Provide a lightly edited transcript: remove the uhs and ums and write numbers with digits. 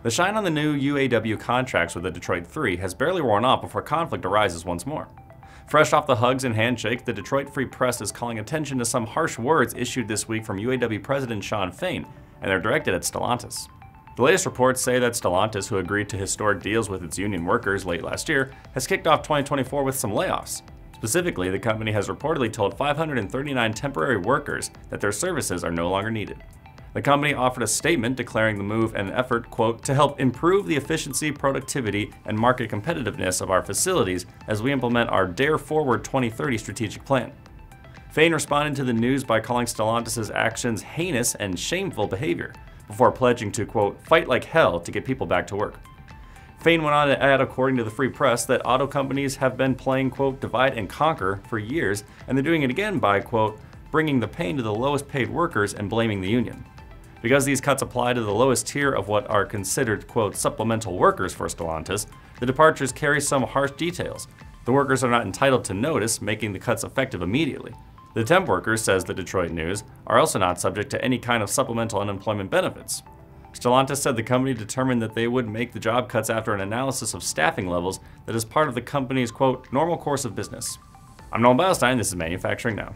The shine on the new UAW contracts with the Detroit Three has barely worn off before conflict arises once more. Fresh off the hugs and handshake, the Detroit Free Press is calling attention to some harsh words issued this week from UAW President Shawn Fain, and they're directed at Stellantis. The latest reports say that Stellantis, who agreed to historic deals with its union workers late last year, has kicked off 2024 with some layoffs. Specifically, the company has reportedly told 539 temporary workers that their services are no longer needed. The company offered a statement declaring the move an effort, quote, to help improve the efficiency, productivity, and market competitiveness of our facilities as we implement our Dare Forward 2030 strategic plan. Fain responded to the news by calling Stellantis' actions heinous and shameful behavior, before pledging to, quote, fight like hell to get people back to work. Fain went on to add, according to the Free Press, that auto companies have been playing, quote, divide and conquer for years, and they're doing it again by, quote, bringing the pain to the lowest paid workers and blaming the union. Because these cuts apply to the lowest tier of what are considered, quote, supplemental workers for Stellantis, the departures carry some harsh details. The workers are not entitled to notice, making the cuts effective immediately. The temp workers, says the Detroit News, are also not subject to any kind of supplemental unemployment benefits. Stellantis said the company determined that they would make the job cuts after an analysis of staffing levels that is part of the company's, quote, normal course of business. I'm Nolan Beilstein, this is Manufacturing Now.